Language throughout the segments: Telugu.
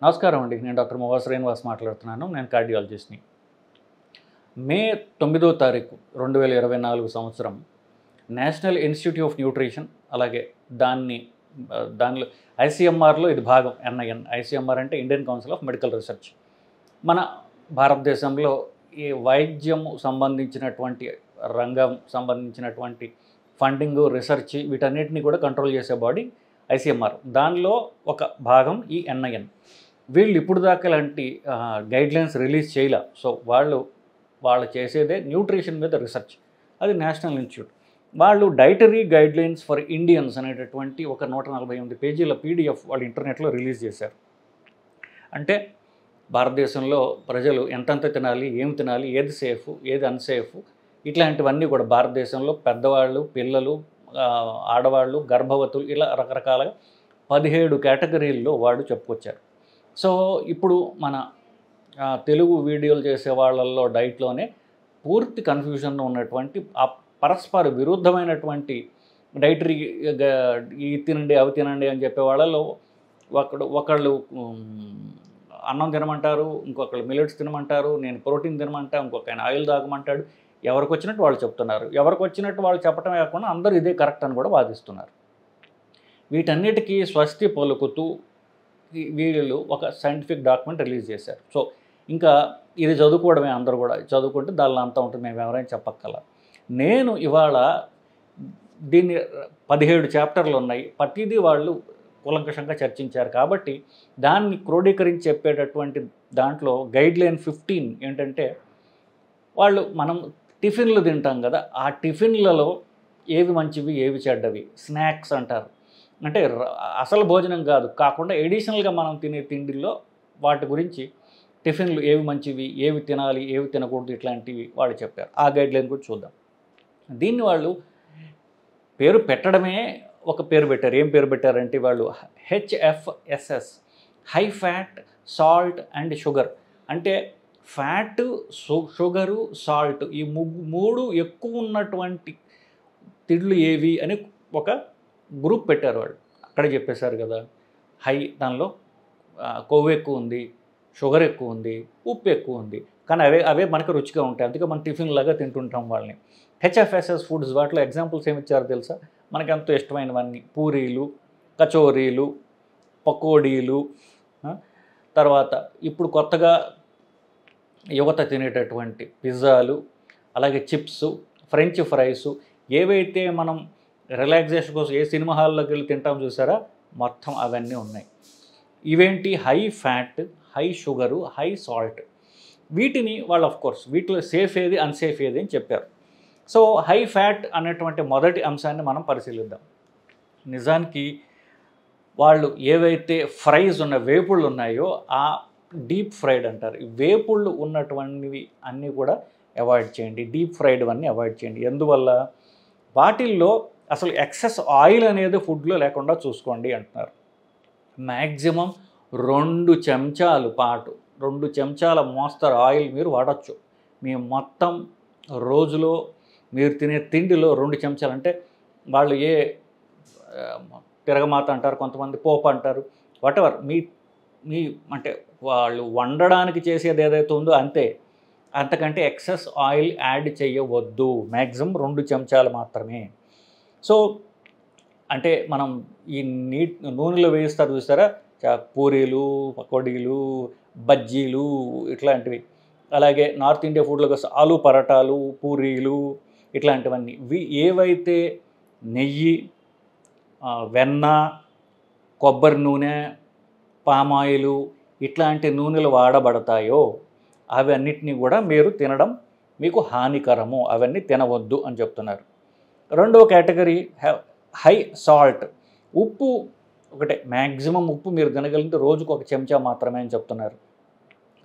నమస్కారం అండి. నేను డాక్టర్ మొవా శ్రీనివాస్ మాట్లాడుతున్నాను. నేను కార్డియాలజిస్ట్ని. మే 9వ తారీఖు 2024 సంవత్సరం నేషనల్ ఇన్స్టిట్యూట్ ఆఫ్ న్యూట్రిషన్, అలాగే దానిలో ఐసీఎంఆర్లో ఇది భాగం ఎన్ఐఎన్. ఐసీఎంఆర్ అంటే Indian council of medical research. మన భారతదేశంలో ఈ వైద్యం సంబంధించినటువంటి రంగం సంబంధించినటువంటి ఫండింగ్, రీసెర్చ్ వీటన్నిటిని కూడా కంట్రోల్ చేసే బాడీ ఐసీఎంఆర్. దానిలో ఒక భాగం ఈ ఎన్ఐఎన్. వీళ్ళు ఇప్పుడు దాకా ఇలాంటి గైడ్లైన్స్ రిలీజ్ చేయలే. సో వాళ్ళు చేసేదే న్యూట్రిషన్ మీద రీసెర్చ్. అది నేషనల్ ఇన్స్టిట్యూట్. వాళ్ళు డైటరీ గైడ్లైన్స్ ఫర్ ఇండియన్స్ అనేటటువంటి ఒక 148 పేజీల పీడిఎఫ్ వాళ్ళు ఇంటర్నెట్లో రిలీజ్ చేశారు. అంటే భారతదేశంలో ప్రజలు ఎంతెంత తినాలి, ఏం తినాలి, ఏది సేఫ్, ఏది అన్సేఫ్, ఇట్లాంటివన్నీ కూడా భారతదేశంలో పెద్దవాళ్ళు, పిల్లలు, ఆడవాళ్ళు, గర్భవతులు, ఇలా రకరకాలుగా 17 కేటగిరీల్లో వాళ్ళు చెప్పుకొచ్చారు. సో ఇప్పుడు మన తెలుగు వీడియోలు చేసే వాళ్ళల్లో డైట్లోనే పూర్తి కన్ఫ్యూజన్ ఉన్నటువంటి ఆ పరస్పర విరుద్ధమైనటువంటి డైటరీ ఈ తినండి అవి తినండి అని చెప్పే వాళ్ళలో ఒకళ్ళు అన్నం తినమంటారు, ఇంకొకళ్ళు మిల్లెట్స్ తినమంటారు, నేను ప్రోటీన్ తినమంటా, ఇంకొక ఆయన ఆయిల్ తాగమంటాడు. ఎవరికి వచ్చినట్టు వాళ్ళు చెప్తున్నారు. ఎవరికి వచ్చినట్టు వాళ్ళు చెప్పటమే కాకుండా అందరూ ఇదే కరెక్ట్ అని కూడా వాదిస్తున్నారు. వీటన్నిటికీ స్వస్తి పలుకుతూ వీళ్ళు ఒక సైంటిఫిక్ డాక్యుమెంట్ రిలీజ్ చేశారు. సో ఇంకా ఇది చదువుకోవడమే, అందరూ కూడా చదువుకుంటే దానిలో అంతా ఉంటుంది, మేము ఎవరైనా చెప్పక్కల. నేను ఇవాళ దీన్ని 17 చాప్టర్లు ఉన్నాయి, ప్రతిదీ వాళ్ళు కూలంకషంగా చర్చించారు. కాబట్టి దాన్ని క్రోడీకరించి చెప్పేటటువంటి దాంట్లో గైడ్లైన్ 15 ఏంటంటే, మనం టిఫిన్లు తింటాం కదా, ఆ టిఫిన్లలో ఏవి మంచివి, ఏవి చెడ్డవి, స్నాక్స్ అంటారు. అంటే అసలు భోజనం కాకుండా ఎడిషనల్గా మనం తినే తిండిల్లో వాటి గురించి టిఫిన్లు ఏవి మంచివి, ఏవి తినాలి, ఏవి తినకూడదు, ఇట్లాంటివి వాళ్ళు చెప్పారు. ఆ గైడ్లైన్ కూడా చూద్దాం. దీన్ని వాళ్ళు పేరు పెట్టడమే ఒక పేరు పెట్టారు. ఏం పేరు పెట్టారంటే వాళ్ళు HFSS, high fat, salt and sugar. అంటే ఫ్యాట్, షుగరు, సాల్ట్, ఈ మూడు ఎక్కువ ఉన్నటువంటి తిండ్లు ఏవి అని ఒక గ్రూప్ పెట్టారు వాళ్ళు. అక్కడే చెప్పేశారు కదా, దానిలో కొవ్వు ఎక్కువ ఉంది, షుగర్ ఎక్కువ ఉంది, ఉప్పు ఎక్కువ ఉంది, కానీ అవే మనకు రుచిగా ఉంటాయి, అందుకే మనం టిఫిన్ లాగా తింటుంటాం వాళ్ళని. HFSS ఫుడ్స్ వాటిలో ఎగ్జాంపుల్స్ ఏమి ఇచ్చారో తెలుసా? మనకి ఎంతో ఇష్టమైనవన్నీ పూరీలు, కచోరీలు, పకోడీలు, తర్వాత ఇప్పుడు కొత్తగా యువత తినేటటువంటి పిజ్జాలు, అలాగే చిప్స్, ఫ్రెంచ్ ఫ్రైస్, ఏవైతే మనం రిలాక్సేషన్ కోసం ఏ సినిమా హాల్లోకి వెళ్ళి తింటాం చూసారా, మొత్తం అవన్నీ ఉన్నాయి. ఇవేంటి? High fat, high sugar, high salt. వీటిని వాళ్ళు ఆఫ్కోర్స్ వీటిలో సేఫ్ ఏది, అన్సేఫ్ ఏది అని చెప్పారు. సో హై ఫ్యాట్ అనేటువంటి మొదటి అంశాన్ని మనం పరిశీలిద్దాం. నిజానికి వాళ్ళు ఏవైతే ఫ్రైస్ ఉన్న వేపుళ్ళు ఉన్నాయో ఆ డీప్ ఫ్రైడ్ అంటారు. వేపుళ్ళు ఉన్నటువంటివి అన్నీ కూడా అవాయిడ్ చేయండి, డీప్ ఫ్రైడ్ అన్నీ అవాయిడ్ చేయండి. ఎందువల్ల? వాటిల్లో అసలు ఎక్సెస్ ఆయిల్ అనేది ఫుడ్లో లేకుండా చూసుకోండి అంటున్నారు. మ్యాక్సిమం 2 చెంచాల మోస్తరు ఆయిల్ మీరు వాడచ్చు. మీ మొత్తం రోజులో మీరు తినే తిండిలో 2 చెంచాలు. అంటే వాళ్ళు తిరగమాత అంటారు, కొంతమంది పోపు అంటారు, వాటెవర్ మీ అంటే వాళ్ళు వండడానికి చేసేది ఏదైతే ఉందో అంతే, అంతకంటే ఎక్సెస్ ఆయిల్ యాడ్ చేయవద్దు. మ్యాక్సిమం 2 చెంచాలు మాత్రమే. సో అంటే మనం ఈ నూనెలో వేయిస్తారు చూసారా, పూరీలు, పకోడీలు, బజ్జీలు, ఇట్లాంటివి. అలాగే నార్త్ ఇండియా ఫుడ్లో ఆలు పరాటాలు, పూరీలు, ఇట్లాంటివన్నీ ఏవైతే నెయ్యి, వెన్న, కొబ్బరి నూనె, పామాయిలు ఇట్లాంటి నూనెలు వాడబడతాయో అవన్నిటినీ కూడా మీరు తినడం మీకు హానికరము, అవన్నీ తినవద్దు అని చెప్తున్నారు. రెండవ కేటగిరీ హై సాల్ట్. ఉప్పు ఒకటే, మ్యాక్సిమం ఉప్పు మీరు తినగలిగితే రోజుకు 1 చెంచా మాత్రమే అని చెప్తున్నారు.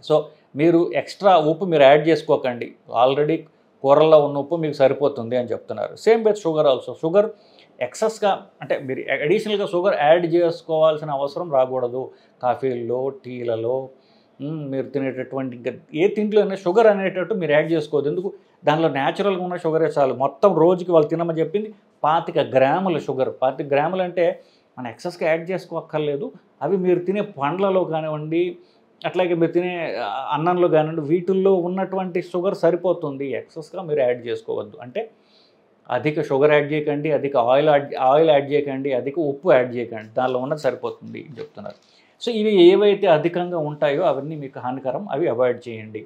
సో మీరు ఎక్స్ట్రా ఉప్పు మీరు యాడ్ చేసుకోకండి, ఆల్రెడీ కూరల్లో ఉన్న ఉప్పు మీకు సరిపోతుంది అని చెప్తున్నారు. Same with sugar also. Sugar ఎక్సెస్గా అంటే మీరు అడిషనల్గా షుగర్ యాడ్ చేసుకోవాల్సిన అవసరం రాకూడదు. కాఫీల్లో, టీలలో, మీరు తినేటటువంటి ఇంకా ఏ తిండిలోనే షుగర్ అనేటట్టు మీరు యాడ్ చేసుకోవద్దు. ఎందుకు? దానిలో న్యాచురల్గా ఉన్న షుగరే చాలు. మొత్తం రోజుకి వాళ్ళు తినమని చెప్పింది 25 గ్రాముల షుగర్. 25 గ్రాములు అంటే మనం ఎక్సెస్గా యాడ్ చేసుకోక్కర్లేదు. అవి మీరు తినే పండ్లలో కానివ్వండి, అట్లాగే మీరు తినే అన్నంలో కానివ్వండి, వీటిల్లో ఉన్నటువంటి షుగర్ సరిపోతుంది. ఎక్సెస్గా మీరు యాడ్ చేసుకోవద్దు. అంటే అధిక షుగర్ యాడ్ చేయకండి, అధిక ఆయిల్ యాడ్ చేయకండి, అధిక ఉప్పు యాడ్ చేయకండి. దానిలో ఉన్నది సరిపోతుంది అని చెప్తున్నారు. సో ఇవి ఏవైతే అధికంగా ఉంటాయో అవన్నీ మీకు హానికరం, అవి అవాయిడ్ చేయండి.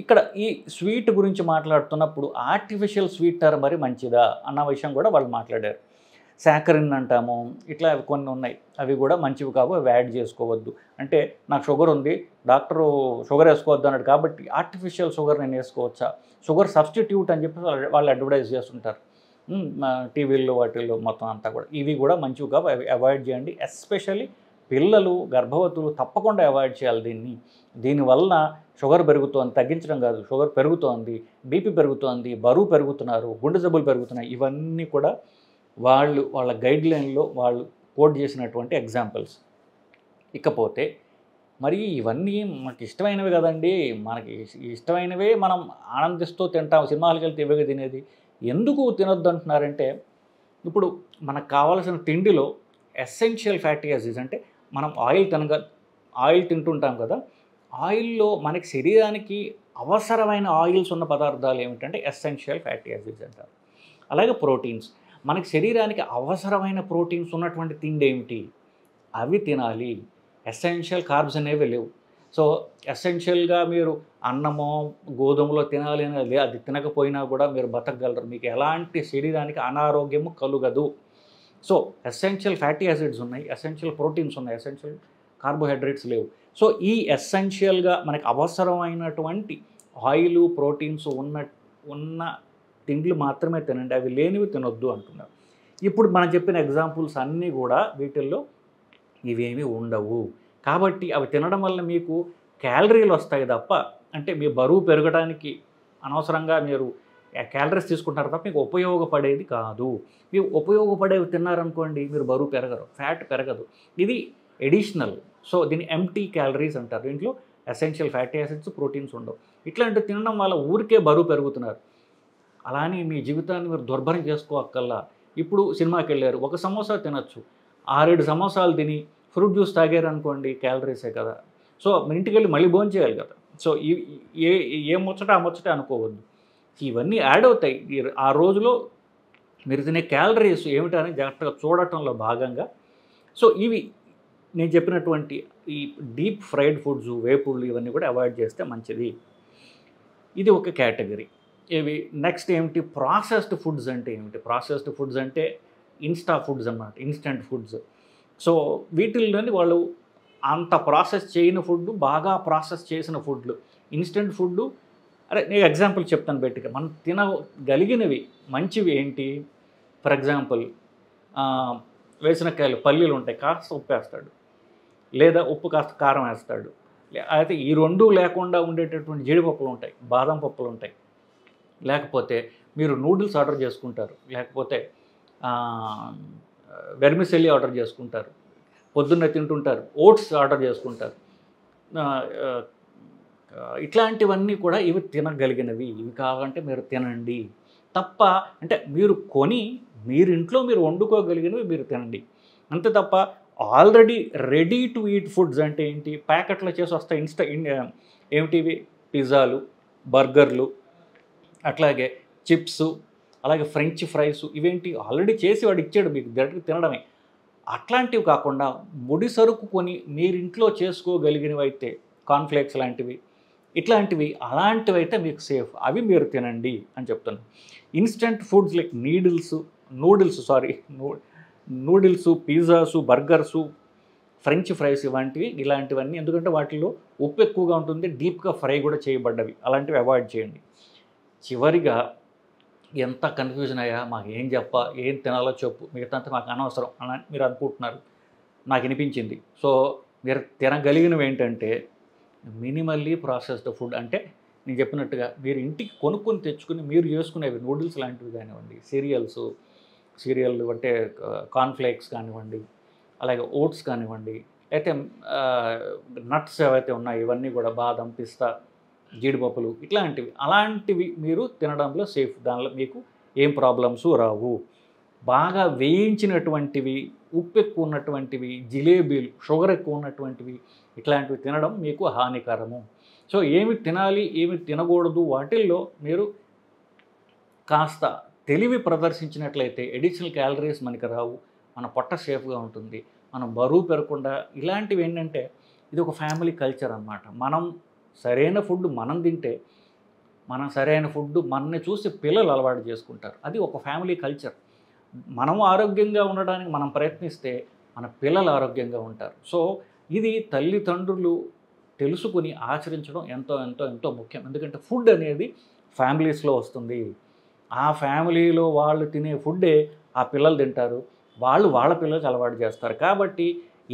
ఇక్కడ ఈ స్వీట్ గురించి మాట్లాడుతున్నప్పుడు ఆర్టిఫిషియల్ స్వీట్నర్ మరి మంచిదా అన్న విషయం కూడా వాళ్ళు మాట్లాడారు. సాకరిన్ అంటాము, ఇట్లా కొన్ని ఉన్నాయి, అవి కూడా మంచివి కావు, అవి యాడ్ చేసుకోవద్దు. అంటే నాకు షుగర్ ఉంది, డాక్టరు షుగర్ వేసుకోవద్దు అన్నాడు కాబట్టి ఆర్టిఫిషియల్ షుగర్ నేను వేసుకోవచ్చా, షుగర్ సబ్స్టిట్యూట్ అని చెప్పి వాళ్ళు అడ్వర్టైజ్ చేస్తుంటారు టీవీల్లో వాటిల్లో మొత్తం అంతా కూడా. ఇవి కూడా మంచివి కావు, అవి అవాయిడ్ చేయండి. ఎస్పెషల్లీ పిల్లలు, గర్భవతులు తప్పకుండా అవాయిడ్ చేయాలి దీన్ని. దీనివల్ల షుగర్ పెరుగుతోంది, తగ్గించడం కాదు, షుగర్ పెరుగుతోంది, బీపీ పెరుగుతోంది, బరువు పెరుగుతున్నారు, గుండె జబ్బులు పెరుగుతున్నాయి. ఇవన్నీ కూడా వాళ్ళ గైడ్లైన్లో వాళ్ళు కోట్ చేసినటువంటి ఎగ్జాంపుల్స్. ఇకపోతే మరి ఇవన్నీ మనకి ఇష్టమైనవి కదండి, మనకి ఇష్టమైనవే మనం ఆనందిస్తూ తింటాం, సినిమాలకు వెళ్తే ఇవే తినేది, ఎందుకు తినొద్దు అంటున్నారంటే, ఇప్పుడు మనకు కావాల్సిన తిండిలో ఎసెన్షియల్ ఫ్యాటీ యాసిడ్స్, అంటే మనం ఆయిల్ తింటుంటాం కదా, ఆయిల్లో మనకి శరీరానికి అవసరమైన ఆయిల్స్ ఉన్న పదార్థాలు ఏమిటంటే ఎసెన్షియల్ ఫ్యాటీ యాసిడ్స్ అంటారు. అలాగే ప్రోటీన్స్, మనకి శరీరానికి అవసరమైన ప్రోటీన్స్ ఉన్నటువంటి తిండి ఏమిటి, అవి తినాలి. ఎసెన్షియల్ కార్బ్స్ అనేవి లేవు. సో ఎసెన్షియల్గా మీరు అన్నమో గోధుమలో తినాలి అనేది, అది తినకపోయినా కూడా మీరు బతకగలరు, మీకు ఎలాంటి శరీరానికి అనారోగ్యము కలుగదు. సో ఎసెన్షియల్ ఫ్యాటీ యాసిడ్స్ ఉన్నాయి, ఎసెన్షియల్ ప్రోటీన్స్ ఉన్నాయి, ఎసెన్షియల్ కార్బోహైడ్రేట్స్ లేవు. సో ఈ ఎసెన్షియల్గా మనకి అవసరమైనటువంటి ఆయిల్, ప్రోటీన్స్ ఉన్న తిండ్లు మాత్రమే తినండి, అవి లేనివి తినొద్దు అంటున్నారు. ఇప్పుడు మనం చెప్పిన ఎగ్జాంపుల్స్ అన్నీ కూడా వీటిల్లో ఇవేమీ ఉండవు. కాబట్టి అవి తినడం వల్ల మీకు క్యాలరీలు వస్తాయి తప్ప, అంటే మీ బరువు పెరగడానికి అనవసరంగా మీరు క్యాలరీస్ తీసుకుంటారు తప్ప మీకు ఉపయోగపడేది కాదు. మీరు ఉపయోగపడేవి తిన్నారనుకోండి, మీరు బరువు పెరగరు, ఫ్యాట్ పెరగదు. ఇది ఎడిషనల్. సో దీన్ని ఎంప్టీ క్యాలరీస్ అంటారు. దీంట్లో ఎసెన్షియల్ ఫ్యాటీ యాసిడ్స్, ప్రోటీన్స్ ఉండవు. ఇట్లాంటివి తినడం వల్ల ఊరికే బరువు పెరుగుతున్నారు. అలానే మీ జీవితాన్ని మీరు దుర్భరం చేసుకోవక్కల్లా. ఇప్పుడు సినిమాకి వెళ్ళారు, ఒక సమోసా తినచ్చు, 6-7 సమోసాలు తిని ఫ్రూట్ జ్యూస్ తాగారు అనుకోండి, క్యాలరీసే కదా. సో మీ ఇంటికి వెళ్ళి మళ్ళీ భోజనం చేయాలి కదా. సో ఏ ముచ్చట ఆ ముచ్చట అనుకోవద్దు. ఇవన్నీ యాడ్ అవుతాయి. ఆ రోజులో మీరు తినే క్యాలరీస్ ఏమిటని జాగ్రత్తగా చూడటంలో భాగంగా. సో ఇవి నేను చెప్పినటువంటి ఈ డీప్ ఫ్రైడ్ ఫుడ్స్, వేపుళ్ళు, ఇవన్నీ కూడా అవాయిడ్ చేస్తే మంచిది. ఇది ఒక కేటగిరీ. ఇవి నెక్స్ట్ ఏమిటి, ప్రాసెస్డ్ ఫుడ్స్ అంటే ఏమిటి? ప్రాసెస్డ్ ఫుడ్స్ అంటే ఇన్స్టా ఫుడ్స్ అన్నమాట, ఇన్స్టెంట్ ఫుడ్స్. సో వీటిల్లోని వాళ్ళు అంత ప్రాసెస్ చేయని ఫుడ్, బాగా ప్రాసెస్ చేసిన ఫుడ్లు, ఇన్స్టెంట్ ఫుడ్. నేను ఎగ్జాంపుల్ చెప్తాను బయటగా. మనం తినగలిగినవి మంచివి ఏంటి? ఫర్ ఎగ్జాంపుల్ వేరుశనక్కాయలు, పల్లీలు ఉంటాయి, కాస్త ఉప్పు వేస్తాడు, లేదా ఉప్పు కాస్త కారం వేస్తాడు. అయితే ఈ రెండు లేకుండా ఉండేటటువంటి జీడిపప్పులు ఉంటాయి, బాదం పప్పులు ఉంటాయి. లేకపోతే మీరు నూడిల్స్ ఆర్డర్ చేసుకుంటారు, లేకపోతే వెర్మిసెల్లి ఆర్డర్ చేసుకుంటారు, పొద్దున్నే తింటుంటారు, ఓట్స్ ఆర్డర్ చేసుకుంటారు. ఇట్లాంటివన్నీ కూడా ఇవి తినగలిగినవి, ఇవి కావాలంటే మీరు తినండి తప్ప, అంటే మీరు కొని మీరు ఇంట్లో మీరు వండుకోగలిగినవి మీరు తినండి అంతే తప్ప. Already ready to eat foods అంటే ఏంటి? ప్యాకెట్లో చేసి వస్తాయి ఏమిటివి? పిజ్జాలు, బర్గర్లు, అట్లాగే చిప్స్, అలాగే ఫ్రెంచ్ ఫ్రైస్. ఇవేంటి? ఆల్రెడీ చేసి వాడు ఇచ్చాడు, మీకు దగ్గరికి తినడమే. అట్లాంటివి కాకుండా ముడి సరుకు కొని మీరు ఇంట్లో చేసుకోగలిగినవి అయితే, కార్న్ఫ్లేక్స్ లాంటివి, ఇట్లాంటివి, అలాంటివి అయితే మీకు సేఫ్, అవి మీరు తినండి అని చెప్తున్నాను. Instant foods like noodles, pizzas, burgers, French fries ఇలాంటివన్నీ, ఎందుకంటే వాటిలో ఉప్పు ఎక్కువగా ఉంటుంది, డీప్గా ఫ్రై కూడా చేయబడ్డవి, అలాంటివి అవాయిడ్ చేయండి. చివరిగా ఎంత కన్ఫ్యూజన్ అయ్యా, మాకు ఏం తినాలో చెప్పు, మిగతాంతా మాకు అనవసరం అని మీరు అనుకుంటున్నారు, నాకు అనిపించింది. సో మీరు తినగలిగినవి ఏంటంటే మినిమల్లీ ప్రాసెస్డ్ ఫుడ్. అంటే నేను చెప్పినట్టుగా మీరు ఇంటికి కొనుక్కొని తెచ్చుకుని మీరు చేసుకునేవి, నూడిల్స్ లాంటివి కానివ్వండి, సీరియల్ అంటే కార్న్ఫ్లేక్స్ కానివ్వండి, అలాగే ఓట్స్ కానివ్వండి, అయితే నట్స్ ఏవైతే ఉన్నాయో ఇవన్నీ కూడా బాదం, పిస్తా, జీడిపప్పులు, అలాంటివి మీరు తినడంలో సేఫ్, దానిలో మీకు ఏం ప్రాబ్లమ్స్ రావు. బాగా వేయించినటువంటివి, ఉప్పు ఎక్కువ ఉన్నటువంటివి, జిలేబీలు, షుగర్ ఎక్కువ ఉన్నటువంటివి ఇట్లాంటివి తినడం మీకు హానికరము. సో ఏమి తినాలి, ఏమి తినకూడదు వాటిల్లో మీరు కాస్త తెలివి ప్రదర్శించినట్లయితే అడిషనల్ క్యాలరీస్ మనకి రావు, మన పొట్ట సేఫ్గా ఉంటుంది, మనం బరువు పెరగకుండా. ఇలాంటివి ఏంటంటే ఇది ఒక ఫ్యామిలీ కల్చర్ అన్నమాట. మనం సరైన ఫుడ్ మనం తింటే, మనం సరైన ఫుడ్ మనల్ని చూసి పిల్లలు అలవాటు చేసుకుంటారు. అది ఒక ఫ్యామిలీ కల్చర్. మనం ఆరోగ్యంగా ఉండడానికి మనం ప్రయత్నిస్తే మన పిల్లలు ఆరోగ్యంగా ఉంటారు. సో ఇది తల్లిదండ్రులు తెలుసుకుని ఆచరించడం ఎంతో ఎంతో ఎంతో ముఖ్యం. ఎందుకంటే ఫుడ్ అనేది ఫ్యామిలీస్లో వస్తుంది. ఆ ఫ్యామిలీలో వాళ్ళు తినే ఫుడ్డే ఆ పిల్లలు తింటారు, వాళ్ళు వాళ్ళ పిల్లలకి అలవాటు చేస్తారు. కాబట్టి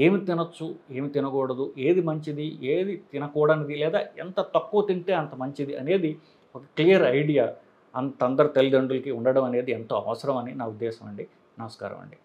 ఏమి తినొచ్చు, ఏమి తినకూడదు, ఏది మంచిది, ఏది తినకూడనిది, లేదా ఎంత తక్కువ తింటే అంత మంచిది అనేది ఒక క్లియర్ ఐడియా అందరి తల్లిదండ్రులకి ఉండడం అనేది ఎంతో అవసరం అని నా ఉద్దేశం అండి. నమస్కారం అండి.